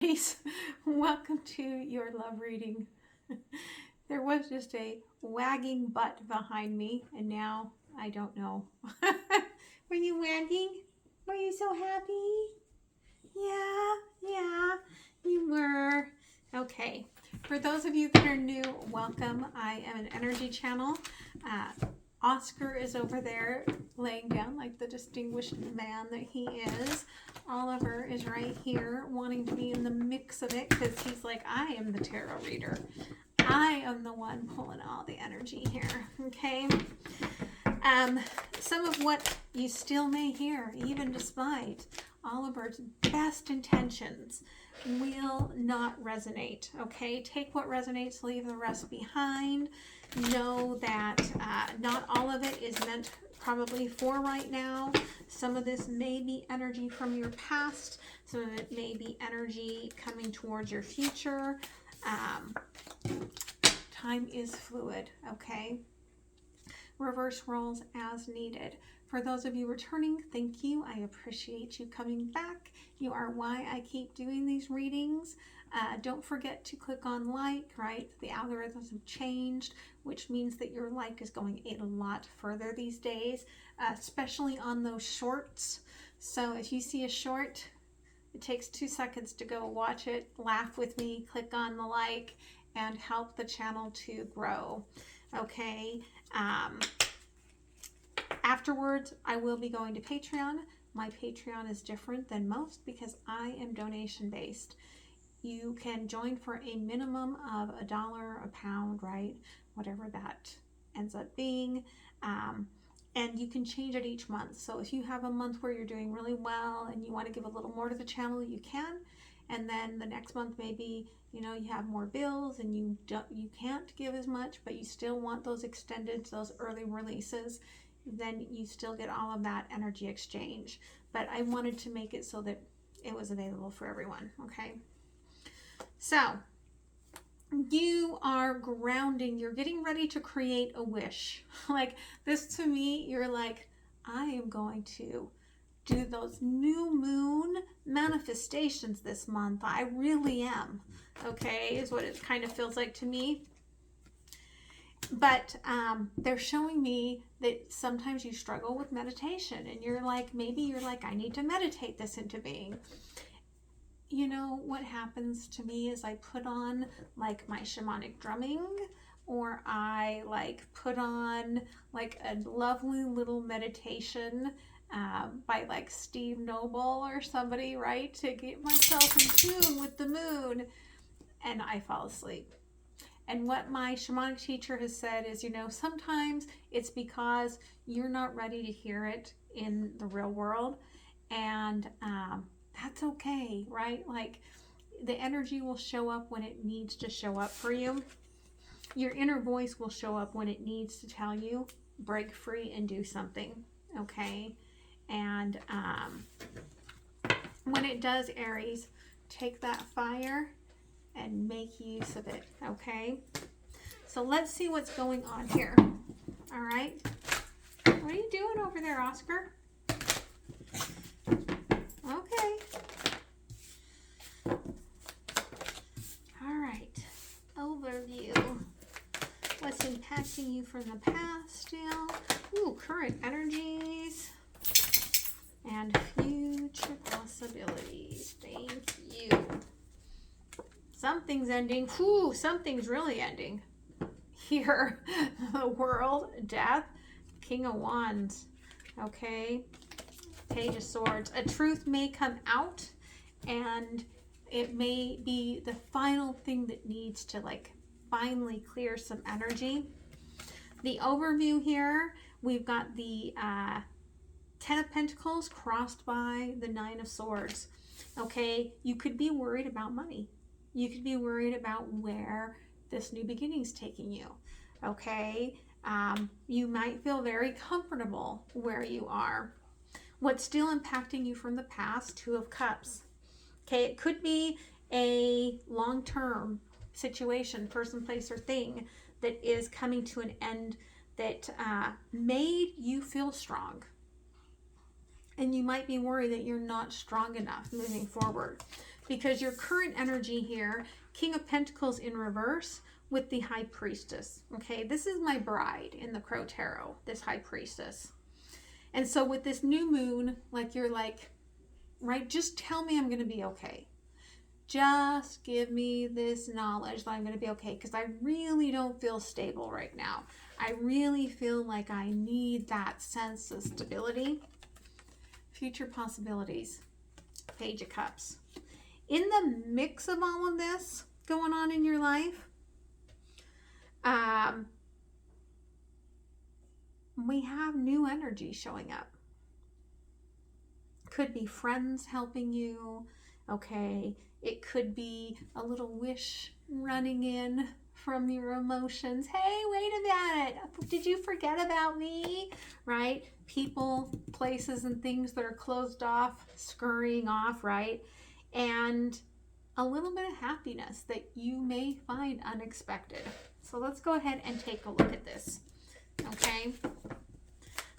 Aries, welcome to your love reading. There was just a wagging butt behind me, and now I don't know. Were you wagging? Were you so happy? Yeah, you were. Okay, for those of you that are new, welcome. I am an energy channel. Oscar is over there laying down like the distinguished man that he is. Oliver is right here wanting to be in the mix of it because he's like, I am the tarot reader. I am the one pulling all the energy here, okay? Some of what you still may hear, even despite Oliver's best intentions, will not resonate, okay? Take what resonates, leave the rest behind. Know that not all of it is meant probably for right now. Some of this may be energy from your past. Some of it may be energy coming towards your future. Time is fluid, okay? Reverse roles as needed. For those of you returning, thank you. I appreciate you coming back. You are why I keep doing these readings. Don't forget to click on like, right? The algorithms have changed, which means that your like is going a lot further these days, especially on those shorts. So if you see a short, it takes 2 seconds to go watch it, laugh with me, click on the like, and help the channel to grow. Okay. Afterwards, I will be going to Patreon. My Patreon is different than most because I am donation based. You can join for a minimum of $1, a pound, right? Whatever that ends up being. And you can change it each month. So if you have a month where you're doing really well and you want to give a little more to the channel, you can. And then the next month, maybe, you know, you have more bills and you can't give as much, but you still want those extended, those early releases, then you still get all of that energy exchange. But I wanted to make it so that it was available for everyone, okay? So you are grounding, you're getting ready to create a wish. Like this to me, you're like, I am going to do those new moon manifestations this month. I really am, okay, is what it kind of feels like to me. But they're showing me that sometimes you struggle with meditation and you're like, maybe you're like, I need to meditate this into being. You know, what happens to me is I put on like my shamanic drumming, or I like put on like a lovely little meditation by like Steve Noble or somebody, right? To get myself in tune with the moon, and I fall asleep. And what my shamanic teacher has said is, you know, sometimes it's because you're not ready to hear it in the real world. And that's okay, right? Like the energy will show up when it needs to show up for you. Your inner voice will show up when it needs to tell you, break free and do something, okay? And when it does, Aries, take that fire and make use of it, okay? So let's see what's going on here. All right. What are you doing over there, Oscar? Okay. All right. Overview. What's impacting you from the past still? Ooh, current energies and future possibilities. Thank you. Something's ending. Whew, something's really ending. Here, the world, death, King of Wands, okay, Page of Swords. A truth may come out and it may be the final thing that needs to like finally clear some energy. The overview here, we've got the 10 of Pentacles crossed by the 9 of Swords. Okay, you could be worried about money. You could be worried about where this new beginning's taking you, okay? You might feel very comfortable where you are. What's still impacting you from the past, 2 of Cups, okay? It could be a long-term situation, person, place, or thing that is coming to an end that made you feel strong. And you might be worried that you're not strong enough moving forward. because your current energy here, King of Pentacles in reverse with the High Priestess. Okay, this is my bride in the Crow Tarot, this High Priestess. And so with this new moon, like you're like, right, just tell me I'm going to be okay. Just give me this knowledge that I'm going to be okay, because I really don't feel stable right now. I really feel like I need that sense of stability. Future possibilities. Page of Cups. In the mix of all of this going on in your life, we have new energy showing up. Could be friends helping you, okay? It could be a little wish running in from your emotions. Hey, wait a minute. Did you forget about me? Right? People, places, and things that are closed off, scurrying off, right? And a little bit of happiness that you may find unexpected. So let's go ahead and take a look at this. Okay?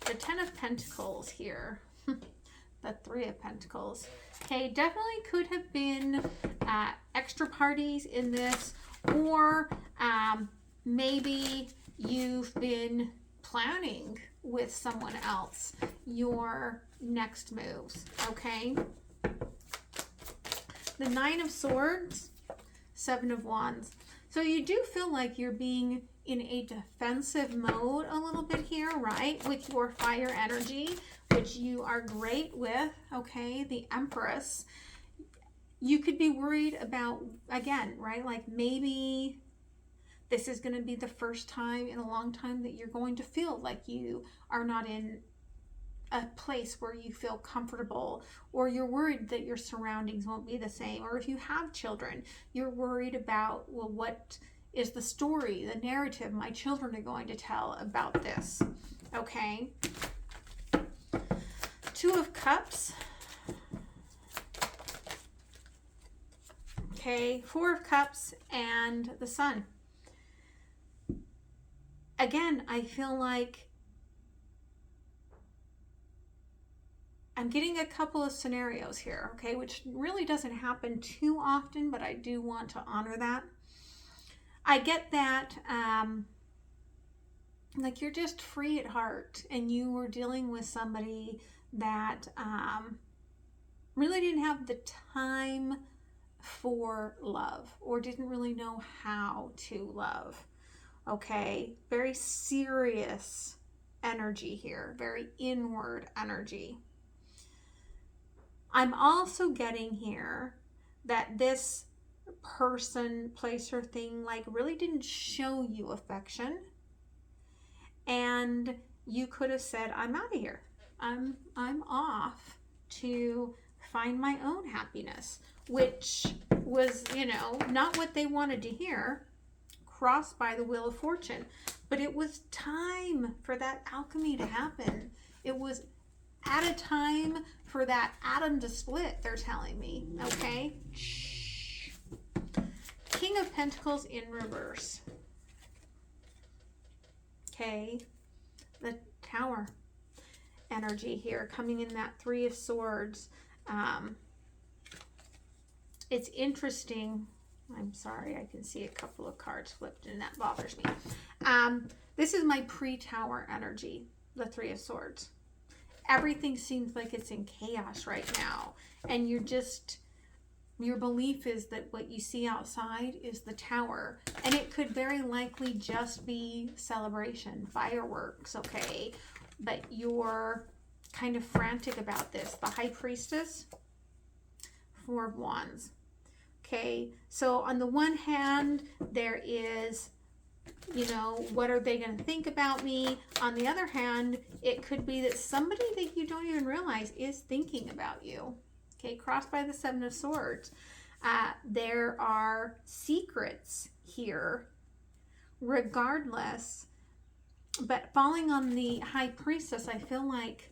The Ten of Pentacles here. The Three of Pentacles. Okay, definitely could have been extra parties in this, or maybe you've been planning with someone else your next moves, okay? The Nine of Swords, Seven of Wands. So you do feel like you're being in a defensive mode a little bit here, right? With your fire energy, which you are great with, okay? The Empress. You could be worried about, again, right? Like maybe this is going to be the first time in a long time that you're going to feel like you are not in a place where you feel comfortable, or you're worried that your surroundings won't be the same. Or if you have children, you're worried about, well, what is the story, the narrative my children are going to tell about this, okay? Two of Cups. Okay, Four of Cups and the Sun. Again, I feel like I'm getting a couple of scenarios here, okay, which really doesn't happen too often, but I do want to honor that. I get that, like you're just free at heart and you were dealing with somebody that really didn't have the time for love, or didn't really know how to love, okay? Very serious energy here, very inward energy. I'm also getting here that this person, place, or thing like really didn't show you affection, and you could have said, I'm out of here. I'm off to find my own happiness, which was, you know, not what they wanted to hear, crossed by the Wheel of Fortune. But it was time for that alchemy to happen. It was at a time for that atom to split, they're telling me, okay? Shh. King of Pentacles in reverse. Okay, the Tower energy here, coming in that Three of Swords. It's interesting. I'm sorry, I can see a couple of cards flipped and that bothers me. This is my pre-Tower energy, the Three of Swords. Everything seems like it's in chaos right now, and your belief is that what you see outside is the Tower, and it could very likely just be celebration, fireworks, okay? But you're kind of frantic about this. The High Priestess, Four of Wands. Okay, so on the one hand, there is, you know, what are they going to think about me? On the other hand, it could be that somebody that you don't even realize is thinking about you. Okay, crossed by the Seven of Swords. There are secrets here, regardless. But falling on the High Priestess, I feel like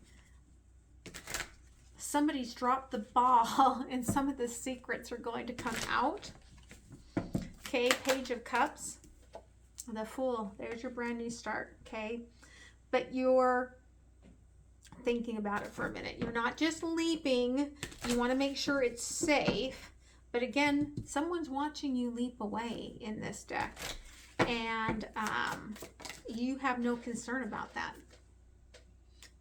somebody's dropped the ball and some of the secrets are going to come out. Okay, Page of Cups. The Fool. There's your brand new start, okay? But you're thinking about it for a minute. You're not just leaping. You want to make sure it's safe, But again, someone's watching you leap away in this deck. And you have no concern about that.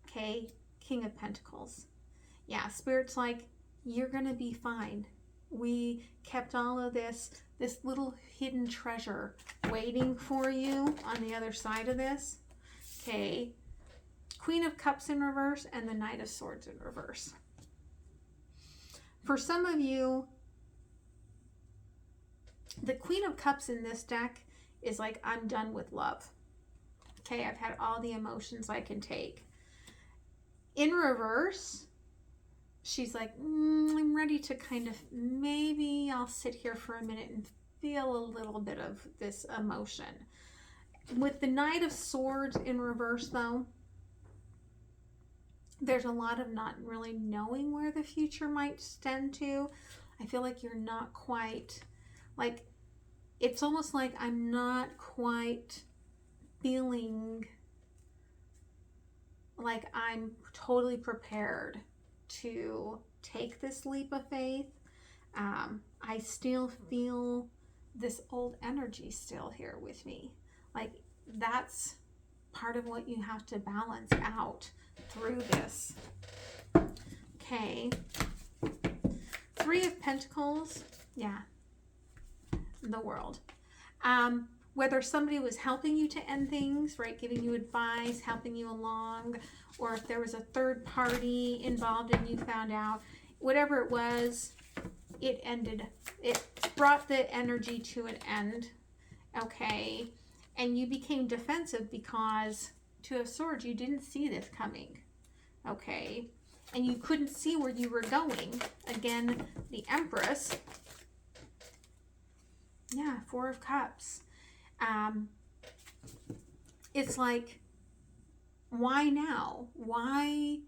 Okay, King of Pentacles. Yeah, Spirit's like, you're going to be fine. We kept all of this little hidden treasure waiting for you on the other side of this. Okay, Queen of Cups in reverse and the Knight of Swords in reverse. For some of you, the Queen of Cups in this deck is like, I'm done with love. Okay, I've had all the emotions I can take. In reverse, she's like, I'm ready to kind of, maybe I'll sit here for a minute and feel a little bit of this emotion. With the Knight of Swords in reverse, though, there's a lot of not really knowing where the future might extend to. I feel like you're not quite, like, it's almost like I'm not quite feeling like I'm totally prepared to take this leap of faith. I still feel this old energy still here with me. Like, that's part of what you have to balance out through this. Okay. Three of Pentacles. Yeah. The World. Whether somebody was helping you to end things, right, giving you advice, helping you along, or if there was a third party involved and you found out, whatever it was, it ended. It brought the energy to an end, okay? And you became defensive because, Two of Swords, you didn't see this coming, okay? And you couldn't see where you were going. Again, the Empress. Yeah, Four of Cups. It's like, why now? Why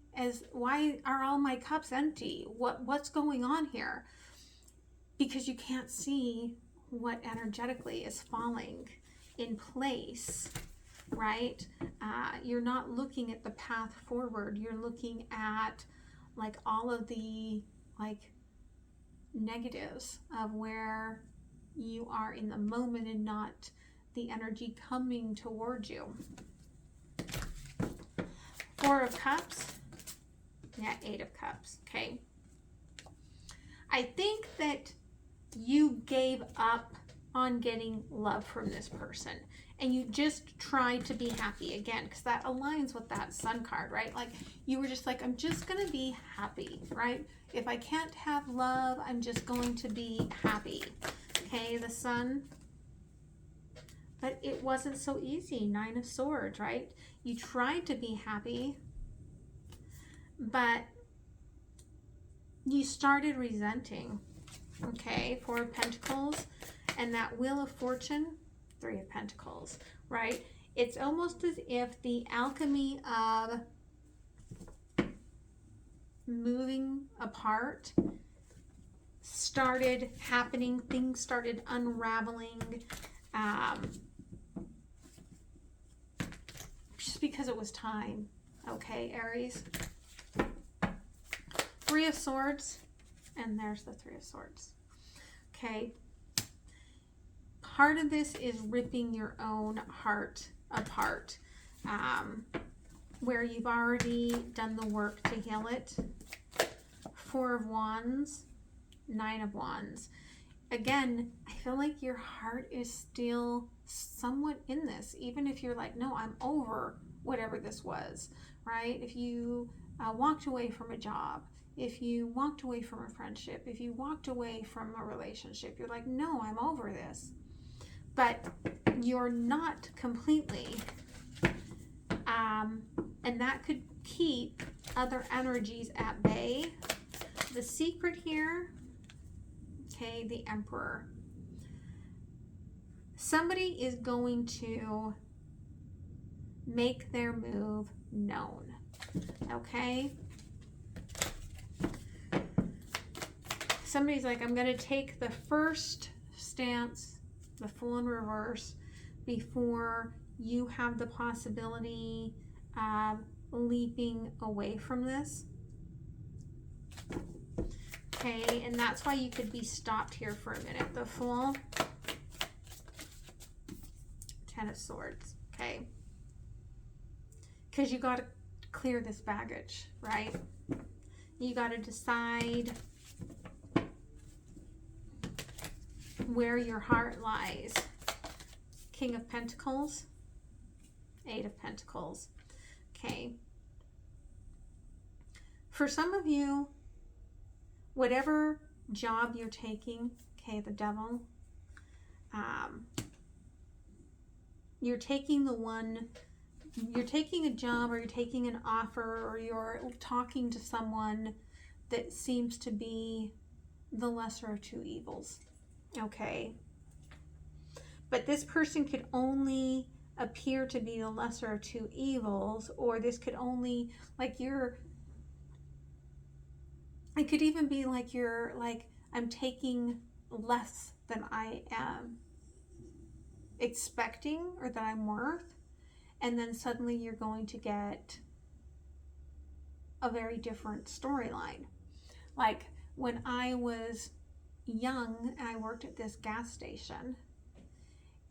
are all my cups empty? What's going on here? Because you can't see what energetically is falling in place, right? You're not looking at the path forward. You're looking at like all of the like negatives of where you are in the moment and not the energy coming towards you. Four of Cups. Yeah, Eight of Cups. Okay. I think that you gave up on getting love from this person and you just tried to be happy again, because that aligns with that Sun card, right? Like, you were just like, I'm just going to be happy, right? If I can't have love, I'm just going to be happy. Okay, the Sun. But it wasn't so easy. Nine of Swords, right? You tried to be happy, but you started resenting. Okay, Four of Pentacles. And that Wheel of Fortune, Three of Pentacles, right? It's almost as if the alchemy of moving apart started happening. Things started unraveling. Just because it was time. Okay, Aries. Three of Swords. And there's the Three of Swords. Okay. Part of this is ripping your own heart apart. Where you've already done the work to heal it. Four of Wands. Nine of Wands. Again, I feel like your heart is still somewhat in this, even if you're like, no, I'm over whatever this was, right? If you walked away from a job, if you walked away from a friendship, if you walked away from a relationship, you're like, no, I'm over this. But you're not completely, and that could keep other energies at bay. The secret here, okay, the Emperor. Somebody is going to make their move known, okay? Somebody's like, I'm going to take the first stance, the Fool in reverse, before you have the possibility of leaping away from this. Okay, and that's why you could be stopped here for a minute. The Fool, Ten of Swords, okay? Because you got to clear this baggage, right? You got to decide where your heart lies. King of Pentacles, Eight of Pentacles, okay? For some of you, whatever job you're taking, okay, the Devil, you're taking you're taking a job, or you're taking an offer, or you're talking to someone that seems to be the lesser of two evils, okay? But this person could only appear to be the lesser of two evils, or this could only, like, it could even be like you're like, I'm taking less than I am expecting or that I'm worth, and then suddenly you're going to get a very different storyline. Like when I was young and I worked at this gas station,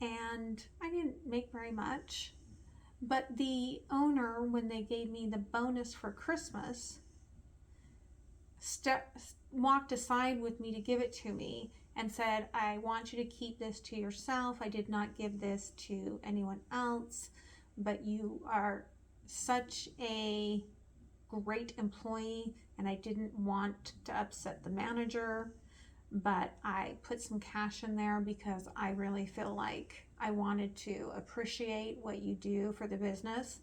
and I didn't make very much, but the owner, when they gave me the bonus for Christmas, walked aside with me to give it to me and said, I want you to keep this to yourself. I did not give this to anyone else, but you are such a great employee, and I didn't want to upset the manager, but I put some cash in there because I really feel like I wanted to appreciate what you do for the business.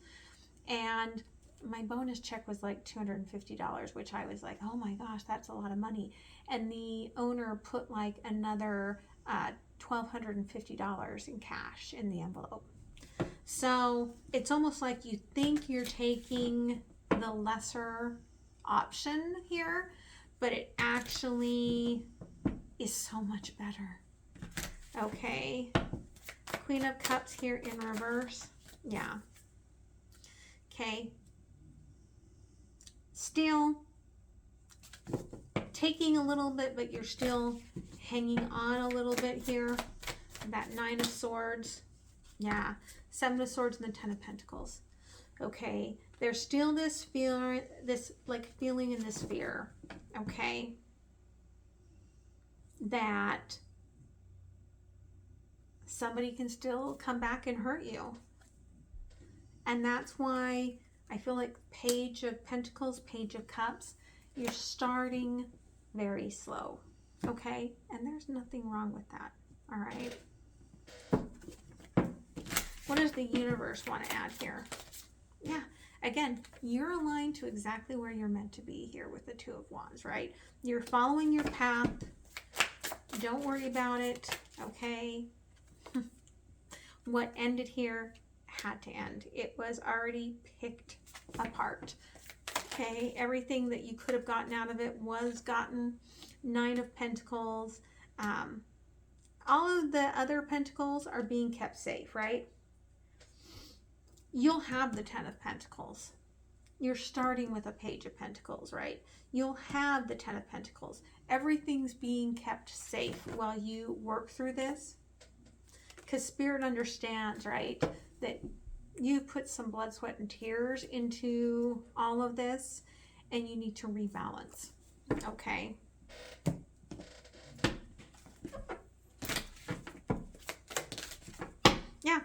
And my bonus check was like $250, which I was like, oh my gosh, that's a lot of money. And the owner put like another $1,250 in cash in the envelope. So it's almost like you think you're taking the lesser option here, but it actually is so much better. Okay, Queen of Cups here in reverse. Yeah. Okay. Still taking a little bit, but you're still hanging on a little bit here. That Nine of Swords. Yeah. Seven of Swords and the Ten of Pentacles. Okay. There's still this feeling, feeling in this fear. Okay. That somebody can still come back and hurt you. And that's why I feel like Page of Pentacles, Page of Cups, you're starting very slow, okay? And there's nothing wrong with that, all right? What does the universe want to add here? Yeah, again, you're aligned to exactly where you're meant to be here with the Two of Wands, right? You're following your path. Don't worry about it, okay? What ended here had to end. It was already picked apart. Okay, everything that you could have gotten out of it was gotten. Nine of Pentacles. All of the other pentacles are being kept safe, right? You'll have the Ten of Pentacles. You're starting with a Page of Pentacles, right? You'll have the Ten of Pentacles. Everything's being kept safe while you work through this. Because Spirit understands, right, that you put some blood, sweat, and tears into all of this, and you need to rebalance, okay? Yeah,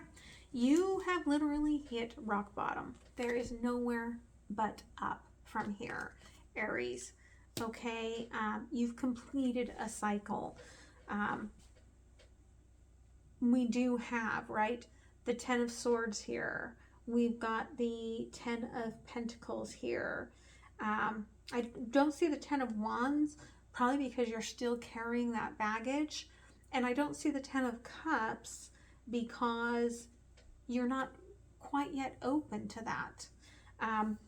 you have literally hit rock bottom. There is nowhere but up from here, Aries, okay? You've completed a cycle. We do have, right, the Ten of Swords here. We've got the Ten of Pentacles here. I don't see the Ten of Wands, probably because you're still carrying that baggage. And I don't see the Ten of Cups because you're not quite yet open to that.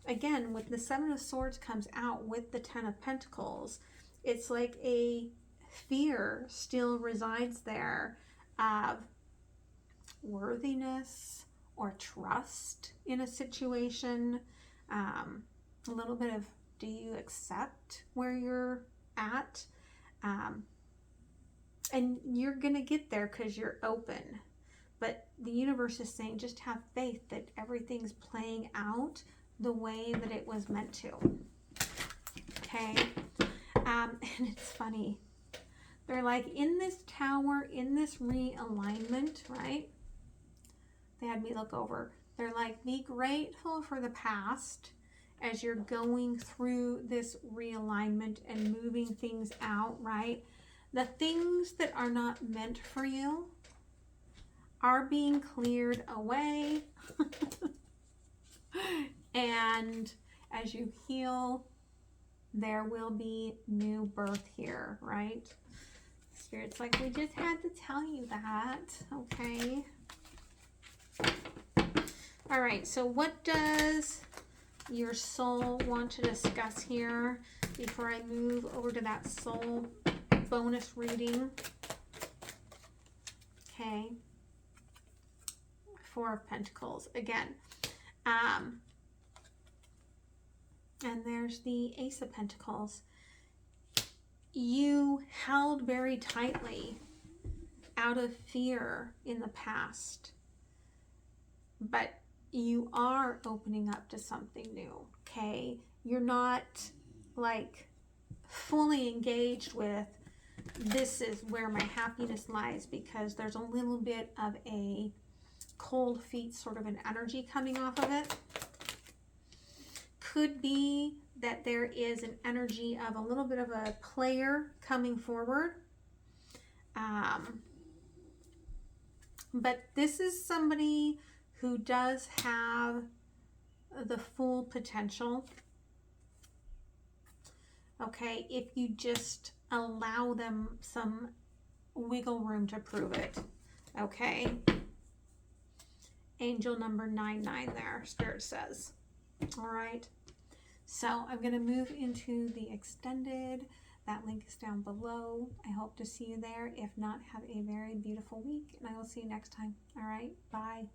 Again, with the Seven of Swords comes out with the Ten of Pentacles. It's like a fear still resides there of worthiness or trust in a situation. A little bit of, do you accept where you're at. And you're going to get there because you're open. But the universe is saying just have faith that everything's playing out the way that it was meant to. Okay? And it's funny. They're like, in this tower, in this realignment, right? They had me look over. They're like, be grateful for the past as you're going through this realignment and moving things out, right? The things that are not meant for you are being cleared away. And as you heal, there will be new birth here, right? Spirit's like, we just had to tell you that, okay? All right, so what does your soul want to discuss here before I move over to that soul bonus reading? Okay. Four of Pentacles again. And there's the Ace of Pentacles. You held very tightly out of fear in the past, but you are opening up to something new, okay? You're not like fully engaged with this is where my happiness lies, because there's a little bit of a cold feet sort of an energy coming off of it. Could be that there is an energy of a little bit of a player coming forward. But this is somebody who does have the full potential. Okay, if you just allow them some wiggle room to prove it. Okay. Angel number 99 there, Spirit says. All right. So I'm going to move into the extended. That link is down below. I hope to see you there. If not, have a very beautiful week, and I will see you next time. All right. Bye.